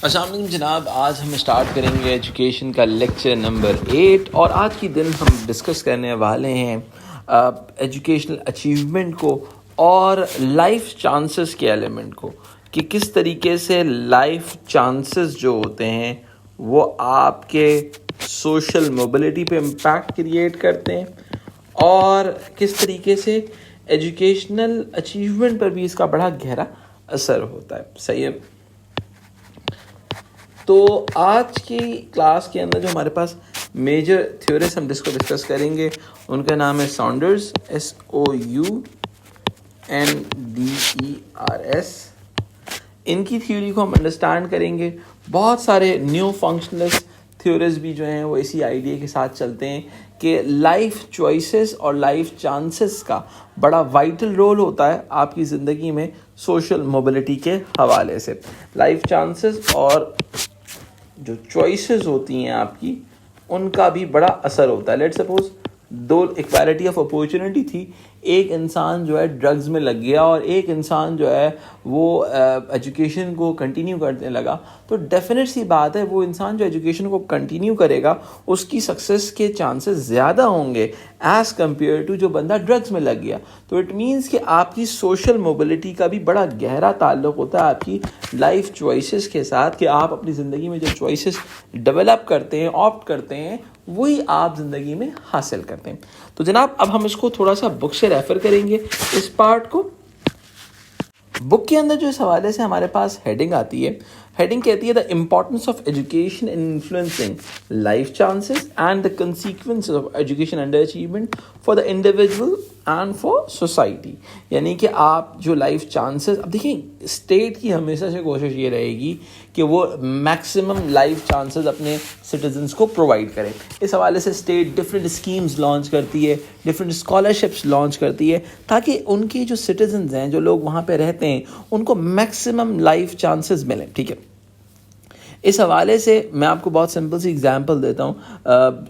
अस्सलाम वालेकुम जनाब, आज हम स्टार्ट करेंगे एजुकेशन का लेक्चर नंबर 8 और आज की दिन हम डिस्कस करने वाले हैं एजुकेशनल अचीवमेंट को और लाइफ चांसेस के एलिमेंट को, कि किस तरीके से लाइफ चांसेस जो होते हैं वो आपके सोशल मोबिलिटी पे इम्पैक्ट क्रिएट करते हैं और किस तरीके से एजुकेशनल अचीवमेंट पर भी इसका बड़ा गहरा असर होता है। सही है। तो आज की क्लास के अंदर जो हमारे पास मेजर थ्योरीज हम जिसको डिस्कस करेंगे उनका नाम है सॉन्डर्स, SOUNDERS। इनकी थ्योरी को हम अंडरस्टैंड करेंगे। बहुत सारे न्यू फंक्शनलिस्ट थ्योरीज भी जो हैं वो इसी आइडिया के साथ चलते हैं कि लाइफ चॉइसेस और लाइफ चांसेस का बड़ा वाइटल रोल होता है आपकी ज़िंदगी में सोशल मोबिलिटी के हवाले से। लाइफ चांसेस और जो चॉइसेस होती हैं आपकी उनका भी बड़ा असर होता है। लेट्स सपोज दो इक्वालिटी ऑफ अपॉर्चुनिटी थी, एक इंसान जो है ड्रग्स में लग गया और एक इंसान जो है वो एजुकेशन को कंटिन्यू करने लगा, तो डेफिनेट सी बात है वो इंसान जो एजुकेशन को कंटिन्यू करेगा उसकी सक्सेस के चांसेस ज़्यादा होंगे एज़ कम्पेयर टू जो बंदा ड्रग्स में लग गया। तो इट मीन्स कि आपकी सोशल मोबिलिटी का भी बड़ा गहरा ताल्लुक़ होता है आपकी लाइफ चॉइसेस के साथ, कि आप अपनी ज़िंदगी में जो चॉइसेस डेवलप करते हैं, ऑप्ट करते हैं, वही आप ज़िंदगी में हासिल करते हैं। तो जनाब अब हम इसको थोड़ा सा बुक से रेफ़र करेंगे इस पार्ट को। बुक के अंदर जो इस हवाले से हमारे पास हेडिंग आती है, हेडिंग कहती है the importance of education in influencing life chances and the consequences of education under achievement for the individual and for society. यानी कि आप जो लाइफ चांसेस, अब देखिए स्टेट की हमेशा से कोशिश ये रहेगी कि वो मैक्सिमम लाइफ चांसेस अपने सिटीजन्स को प्रोवाइड करें। इस हवाले से स्टेट डिफरेंट स्कीम्स लॉन्च करती है, डिफरेंट स्कॉलरशिप्स लॉन्च करती है, ताकि उनके जो सिटीजन्स हैं, जो लोग वहाँ पे रहते हैं, उनको मैक्सिमम लाइफ चांसेस मिलें। ठीक है। इस हवाले से मैं आपको बहुत सिंपल सी एग्जांपल देता हूँ।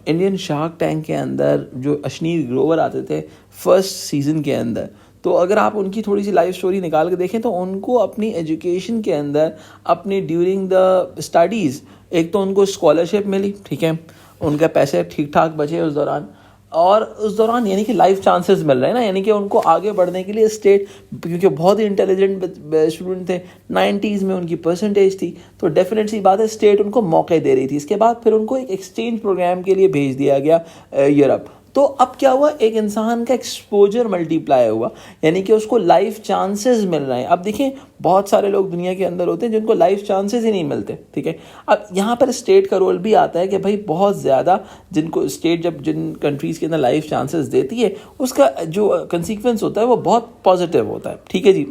इंडियन शार्क टैंक के अंदर जो अश्नीर ग्रोवर आते थे फर्स्ट सीज़न के अंदर, तो अगर आप उनकी थोड़ी सी लाइफ स्टोरी निकाल के देखें तो उनको अपनी एजुकेशन के अंदर, अपनी ड्यूरिंग द स्टडीज़, एक तो उनको स्कॉलरशिप मिली, ठीक है, उनके पैसे ठीक ठाक बचे उस दौरान, और उस दौरान यानी कि लाइफ चांसेस मिल रहे हैं ना, यानी कि उनको आगे बढ़ने के लिए स्टेट, क्योंकि बहुत ही इंटेलिजेंट स्टूडेंट थे, 90s में उनकी परसेंटेज थी, तो डेफिनेट सी बात है स्टेट उनको मौके दे रही थी। इसके बाद फिर उनको एक एक्सचेंज प्रोग्राम के लिए भेज दिया गया यूरोप। तो अब क्या हुआ, एक इंसान का एक्सपोजर मल्टीप्लाई हुआ, यानी कि उसको लाइफ चांसेस मिल रहे हैं। अब देखिए बहुत सारे लोग दुनिया के अंदर होते हैं जिनको लाइफ चांसेस ही नहीं मिलते, ठीक है। अब यहाँ पर स्टेट का रोल भी आता है कि भाई बहुत ज़्यादा जिनको स्टेट जब जिन कंट्रीज़ के अंदर लाइफ चांसेस देती है उसका जो कंसिक्वेंस होता है वो बहुत पॉजिटिव होता है, ठीक है जी।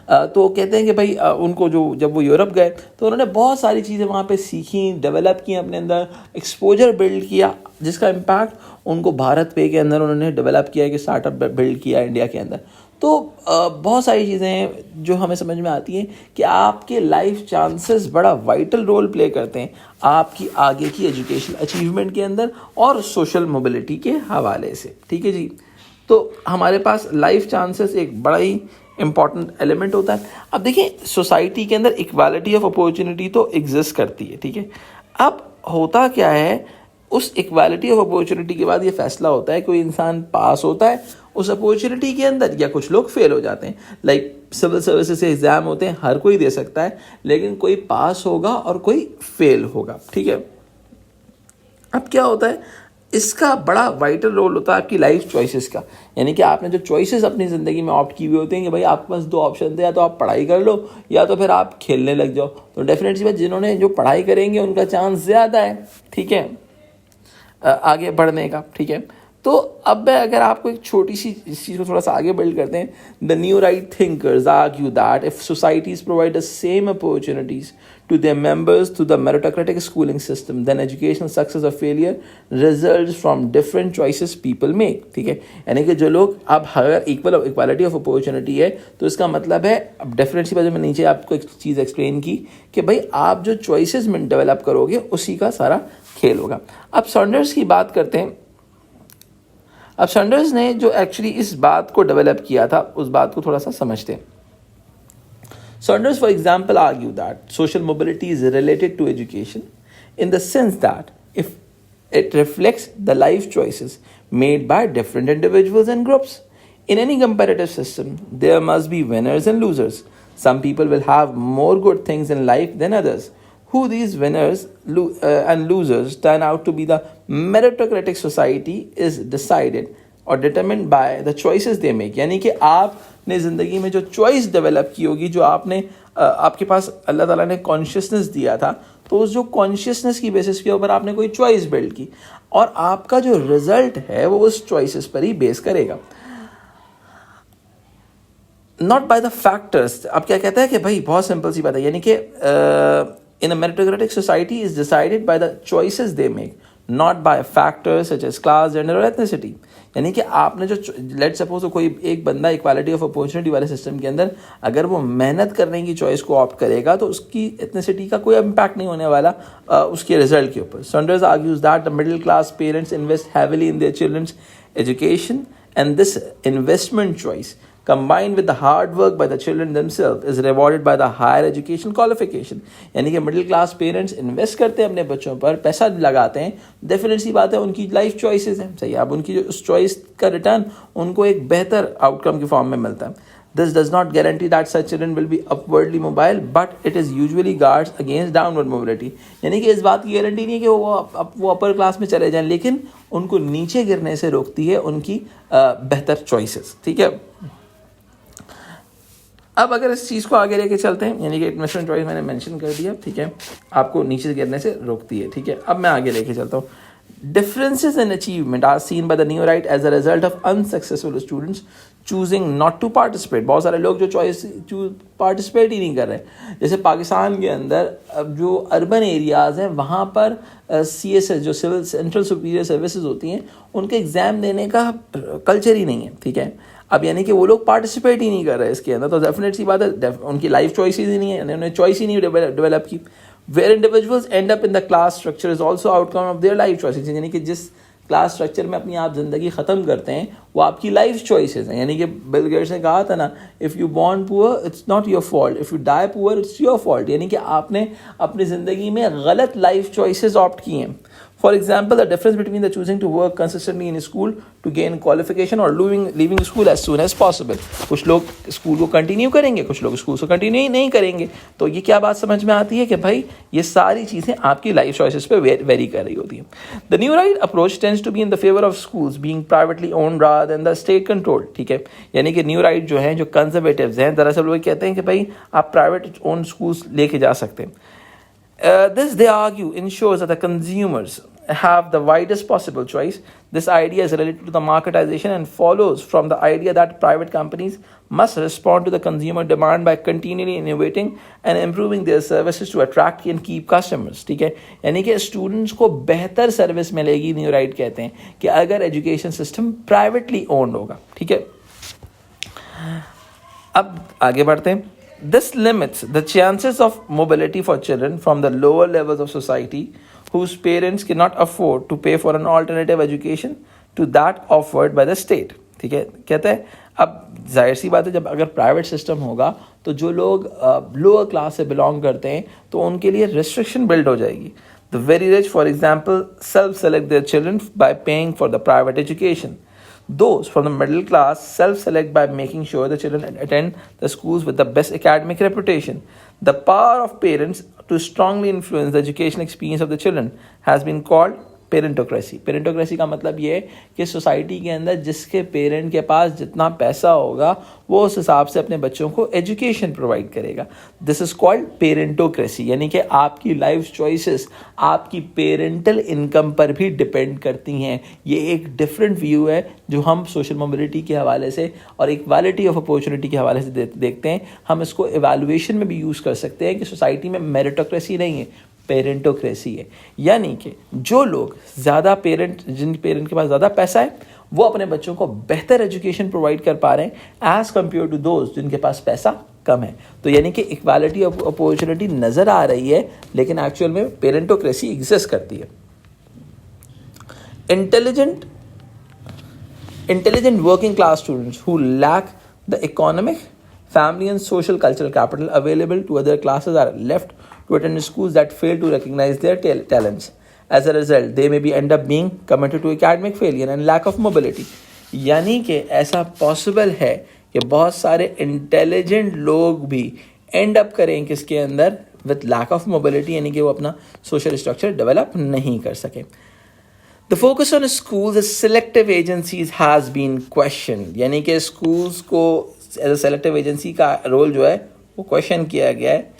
तो कहते हैं कि भाई उनको जो जब वो यूरोप गए तो उन्होंने बहुत सारी चीज़ें वहाँ पे सीखी, डेवलप की, अपने अंदर एक्सपोजर बिल्ड किया, जिसका इम्पैक्ट उनको भारत पे के अंदर उन्होंने डेवलप किया, कि स्टार्टअप बिल्ड किया इंडिया के अंदर। तो बहुत सारी चीज़ें हैं जो हमें समझ में आती हैं कि आपके लाइफ चांसेस बड़ा वाइटल रोल प्ले करते हैं आपकी आगे की एजुकेशन अचीवमेंट के अंदर और सोशल मोबिलिटी के हवाले से, ठीक है जी। तो हमारे पास लाइफ चांसेस एक बड़ा ही इम्पॉर्टेंट एलिमेंट होता है। अब देखिए सोसाइटी के अंदर इक्वालिटी ऑफ अपॉर्चुनिटी तो एग्जिस्ट करती है, ठीक है। अब होता क्या है, उस इक्वालिटी ऑफ अपॉर्चुनिटी के बाद ये फैसला होता है, कोई इंसान पास होता है उस अपॉर्चुनिटी के अंदर या कुछ लोग फेल हो जाते हैं। लाइक सिविल सर्विसेज से एग्ज़ाम होते हैं, हर कोई दे सकता है, लेकिन कोई पास होगा और कोई फेल होगा, ठीक है। अब क्या होता है, इसका बड़ा वाइटल रोल होता है आपकी लाइफ चॉइसेस का, यानी कि आपने जो चॉइसेस अपनी ज़िंदगी में ऑप्ट की हुई होती हैं कि भाई आपके पास दो ऑप्शन थे, या तो आप पढ़ाई कर लो या तो फिर आप खेलने लग जाओ। तो डेफिनेटली बात, जिन्होंने जो पढ़ाई करेंगे उनका चांस ज़्यादा है, ठीक है, आगे बढ़ने का, ठीक है। तो अब अगर आपको एक छोटी सी इस चीज़ को थोड़ा सा आगे बिल्ड करते हैं, the new right thinkers argue that if societies provide the same opportunities to their members through the meritocratic schooling system, then educational success or failure results from different choices people make, ठीक है। यानी कि जो लोग, अब अगर equality of opportunity है तो इसका मतलब है, अब डेफिनेटली बात मैं नीचे आपको एक चीज़ एक्सप्लेन की कि भाई आप जो चॉइसेस में डेवलप करोगे उसी का सारा खेल होगा। अब सॉन्डर्स की बात करते हैं। अब सॉन्डर्स ने जो एक्चुअली इस बात को डेवलप किया था उस बात को थोड़ा सा समझते हैं। Saunders, for example, argue that social mobility is related to education in the sense that if it reflects the life choices made by different individuals and groups. In any competitive system, there must be winners and losers. Some people will have more good things in life than others. Who these winners and losers turn out to be the meritocratic society is decided और determined by the choices they make. यानी कि आपने ज़िंदगी में जो choice develop की होगी, जो आपने आपके पास अल्लाह ताला ने consciousness दिया था, तो उस जो consciousness की basis के ऊपर आपने कोई choice build की और आपका जो result है वो उस choices पर ही base करेगा. Not by the factors. अब क्या कहता है कि भाई बहुत सिंपल सी बात है, यानी कि in a meritocratic society is decided by the choices they make, not by factors such as class, gender or ethnicity. यानी कि आपने जो लेट सपोज कोई एक बंदा इक्वालिटी ऑफ अपॉर्चुनिटी वाले सिस्टम के अंदर अगर वो मेहनत करने की चॉइस को ऑप्ट करेगा तो उसकी एथनिसिटी का कोई इम्पैक्ट नहीं होने वाला उसके रिजल्ट के ऊपर. Saunders argues that the middle class parents invest heavily in their children's education and this investment choice combined with the hard work by the children themselves is rewarded by the higher education qualification. यानी कि middle class parents invest करते हैं अपने बच्चों पर, पैसा लगाते हैं, डेफिनेट सी बात है उनकी लाइफ चॉइसेस हैं, सही. अब उनकी जो उस चॉइस का रिटर्न उनको एक बेहतर आउटकम के फॉर्म में मिलता है. This does not guarantee that such children will be upwardly mobile, but it is usually guards against downward mobility. यानी कि इस बात की गारंटी नहीं है कि वो अपर क्लास में चले जाएं, लेकिन उनको नीचे गिरने से रोकती है उनकी बेहतर चॉइसेस. ठीक है. अब अगर इस चीज़ को आगे लेके चलते हैं, यानी कि इन्वेस्टमेंट चॉइस मैंने मेंशन कर दिया, ठीक है, आपको नीचे गिरने से रोकती है. ठीक है. अब मैं आगे लेके चलता हूँ. Differences in achievement are seen by the new right as a result of unsuccessful students choosing not to participate. बहुत सारे लोग जो पार्टिसिपेट ही नहीं कर रहे. जैसे पाकिस्तान के अंदर अब जो अर्बन एरियाज़ हैं वहाँ पर CSS जो सिविल सेंट्रल सुपीरियर सर्विसेज होती हैं उनके एग्ज़ाम देने का कल्चर ही नहीं है. ठीक है. अब यानी कि वो लोग पार्टिसिपेट ही नहीं कर रहे इसके अंदर, तो डेफिनेट सी बात है उनकी लाइफ चॉइसेस ही नहीं है, उन्होंने चॉइस ही नहीं डेवलप की. Where individuals end up in the class structure is also outcome of their life choices. यानी कि जिस क्लास स्ट्रक्चर में अपनी आप ज़िंदगी ख़त्म करते हैं वो आपकी लाइफ चॉइसेस हैं. यानी कि बिल गेट्स ने कहा था ना, if you born poor it's not your fault, if you die poor it's your fault. यानी कि आपने अपनी ज़िंदगी में गलत लाइफ चॉइसेस ऑप्ट की हैं. For example, the difference between the choosing to work consistently in school to gain qualification or leaving school as soon as possible. कुछ लोग स्कूल को कंटिन्यू करेंगे, कुछ लोग स्कूल को कंटिन्यू ही नहीं करेंगे. तो ये क्या बात समझ में आती है कि भाई ये सारी चीज़ें आपकी लाइफ चॉइसेस पे वेरी कर रही होती हैं. The new right approach tends to be in the favor of schools being privately owned rather than the state controlled. ठीक है. यानी कि न्यू राइट जो है, जो कंजर्वेटिव्स हैं, दरअसल वो कहते हैं कि भाई आप प्राइवेट ओन स्कूल्स लेके जा सकते हैं. This, they argue, ensures that the consumers have the widest possible choice. This idea is related to the marketization and follows from the idea that private companies must respond to the consumer demand by continually innovating and improving their services to attract and keep customers. ठीक है. यानी कि students को बेहतर service मिलेगी, new right कहते हैं, कि अगर एजुकेशन सिस्टम प्राइवेटली ओन्ड होगा. ठीक है. अब आगे बढ़ते हैं. This limits the chances of mobility for children from the lower levels of society whose parents cannot afford to pay for an alternative education to that offered by the state. ठीक है. कहते हैं अब जाहिर सी बात है जब अगर प्राइवेट सिस्टम होगा तो जो लोग लोअर क्लास से बिलोंग करते हैं तो उनके लिए रिस्ट्रिक्शन बिल्ड हो जाएगी. The very rich, for example, self-select their children by paying for the private education. Those from the middle class self-select by making sure the children attend the schools with the best academic reputation. The power of parents to strongly influence the education experience of the children has been called पेरेंटोक्रेसी. पेरेंटोक्रेसी का मतलब ये है कि society के अंदर जिसके parent के पास जितना पैसा होगा वो उस हिसाब से अपने बच्चों को एजुकेशन प्रोवाइड करेगा. This is called parentocracy. यानी कि आपकी लाइफ चॉइसेस आपकी पेरेंटल इनकम पर भी डिपेंड करती हैं. ये एक डिफरेंट व्यू है जो हम सोशल मोबिलिटी के हवाले से और इक्वालिटी ऑफ अपॉर्चुनिटी के हवाले से देखते हैं. हम इसको एवेलुएशन में भी यूज़ कर सकते हैं कि सोसाइटी में मेरिटोक्रेसी नहीं है, पेरेंटोक्रेसी है. यानी कि जो लोग ज़्यादा जिन पेरेंट के पास ज़्यादा पैसा है वो अपने बच्चों को बेहतर एजुकेशन प्रोवाइड कर पा रहे हैं एज़ कम्पेयर टू दोज जिनके पास पैसा कम है. तो यानी कि इक्वालिटी ऑफ अपॉर्चुनिटी नज़र आ रही है लेकिन एक्चुअल में पेरेंटोक्रेसी एग्जिस्ट करती है. Intelligent working class students who lack the economic family and social cultural capital available to other classes are left to attend schools that fail to recognize their talents. As a result, they may be end up being committed to academic failure and lack of mobility. यानी कि ऐसा possible है कि बहुत सारे intelligent लोग भी and up करें किसके अंदर, विथ लैक ऑफ मोबिलिटी, यानी कि वो अपना सोशल स्ट्रक्चर डेवलप नहीं कर सके. The focus on schools as selective agencies has been questioned. यानी कि schools को as a selective agency का रोल जो है वो question किया गया है.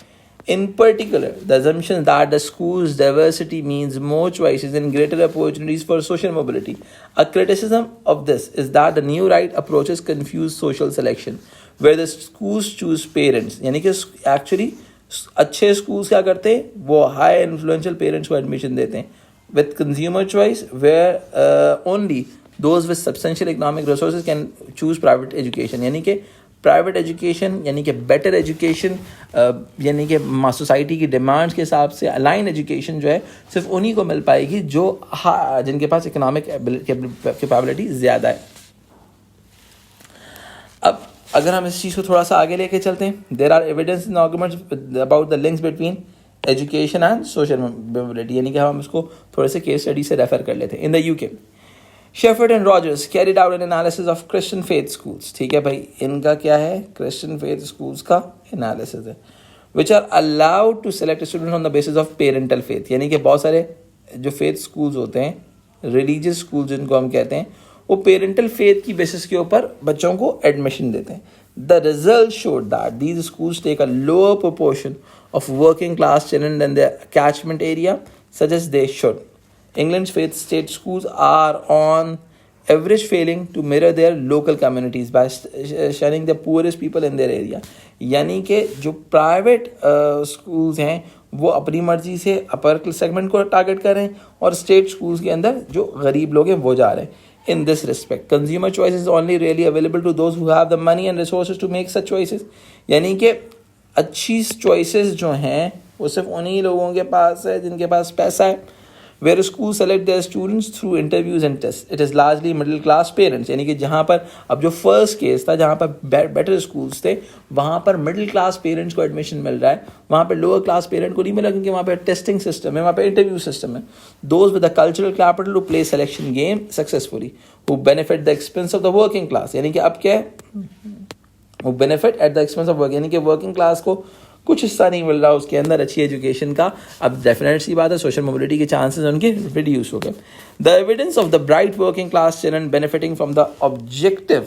In particular, the assumption that the school's diversity means more choices and greater opportunities for social mobility. A criticism of this is that the new right approaches confuse social selection, where the schools choose parents. यानी कि actually अच्छे schools क्या करते हैं, वो high influential parents को admission देते हैं. With consumer choice, where only those with substantial economic resources can choose private education. यानी कि प्राइवेट एजुकेशन यानी कि बेटर एजुकेशन, यानी कि सोसाइटी की डिमांड्स के हिसाब से अलाइन एजुकेशन जो है सिर्फ उन्हीं को मिल पाएगी जो जिनके पास इकोनॉमिक कैपेबिलिटी ज़्यादा है. अब अगर हम इस चीज़ को थोड़ा सा आगे लेके चलते हैं, there are evidence in arguments about the links between education and social mobility. यानी कि हम इसको थोड़े से केस स्टडी से रेफर कर लेते हैं. In the UK, Shepard and Rogers carried out an analysis of Christian faith schools. ठीक है भाई, इनका क्या है, Christian faith schools का analysis है, which are allowed to select students on the basis of parental faith. यानी कि बहुत सारे जो faith schools होते हैं, religious schools जिनको हम कहते हैं, वो parental faith की basis के ऊपर बच्चों को admission देते हैं. The results showed that these schools take a lower proportion of working class children than their catchment area, such as they should. England's faith state schools are on average failing to mirror their local communities by shunning the poorest people in their area. यानी कि जो private schools हैं वो अपनी मर्जी से upper segment को target कर रहे हैं और स्टेट schools के अंदर जो गरीब लोग हैं वो जा रहे हैं. In this respect, consumer choice is only really available to those who have the money and resources to make such choices. यानी कि अच्छी choices जो हैं वो सिर्फ उन्हीं लोगों के पास है जिनके पास पैसा है. Where schools select their students through interviews and tests, it is largely middle class parents. यानी कि जहाँ पर अब जो फर्स्ट केस था जहाँ पर बेटर स्कूल्स थे वहाँ पर मिडिल क्लास पेरेंट्स को एडमिशन मिल रहा है, वहाँ पर लोअर क्लास पेरेंट को नहीं मिला क्योंकि वहाँ पर टेस्टिंग सिस्टम है, वहाँ पर इंटरव्यू सिस्टम है. Those with the cultural capital to play selection game successfully who benefit the expense of the working class. यानी कि अब क्या है, वो benefit at the expense of work, यानी कि वर्किंग क्लास को कुछ हिस्सा नहीं मिल रहा उसके अंदर अच्छी एजुकेशन का. अब डेफिनेट सी बात है सोशल मोबिलिटी के चांसेस उनके रिड्यूस हो गए. The evidence of the bright working class children benefiting from the objective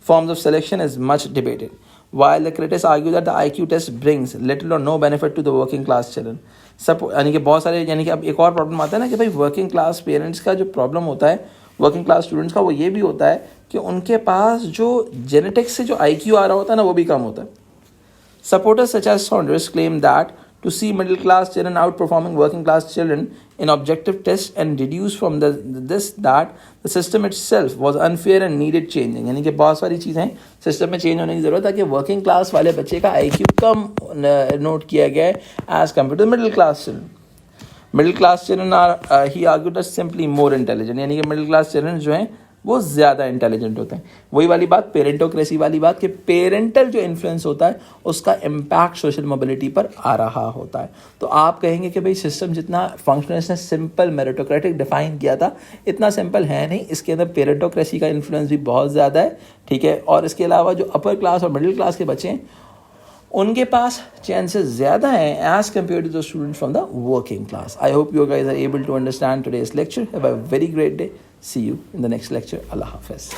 forms of selection is much debated, while the critics argue that the IQ test brings little or no benefit to the working class children. सब यानी कि बहुत सारे, यानी कि अब एक और प्रॉब्लम आता है ना कि भाई वर्किंग क्लास पेरेंट्स का जो प्रॉब्लम होता है वर्किंग क्लास स्टूडेंट्स का, वो ये भी होता है कि उनके पास जो जेनेटिक्स से जो IQ आ रहा होता है ना वो भी कम होता है. Supporters such as Saunders claim that to see middle class children outperforming working class children in objective tests and deduce from this that the system itself was unfair and needed changing. यानी कि बहुत सारी चीज़ें system में change होने की ज़रूरत है कि वर्किंग क्लास वाले बच्चे का IQ कम नोट किया गया है as compared to middle class children. Middle class children are he argued are simply more intelligent. यानी कि middle class children जो हैं वो ज़्यादा इंटेलिजेंट होते हैं. वही वाली बात पेरेंटोक्रेसी वाली बात कि पेरेंटल जो इन्फ्लुएंस होता है उसका इम्पैक्ट सोशल मोबिलिटी पर आ रहा होता है. तो आप कहेंगे कि भाई सिस्टम जितना फंक्शनलिस्ट ने सिंपल मेरिटोक्रेटिक डिफाइन किया था इतना सिंपल है नहीं, इसके अंदर पेरेंटोक्रेसी का इन्फ्लुएंस भी बहुत ज़्यादा है. ठीक है, और इसके अलावा जो अपर क्लास और मिडिल क्लास के बच्चे हैं उनके पास चांसेस ज़्यादा हैं as compare to the students from the working class. I hope you guys are able to understand today's lecture. Have a very great day. See you in the next lecture. Allah Hafiz.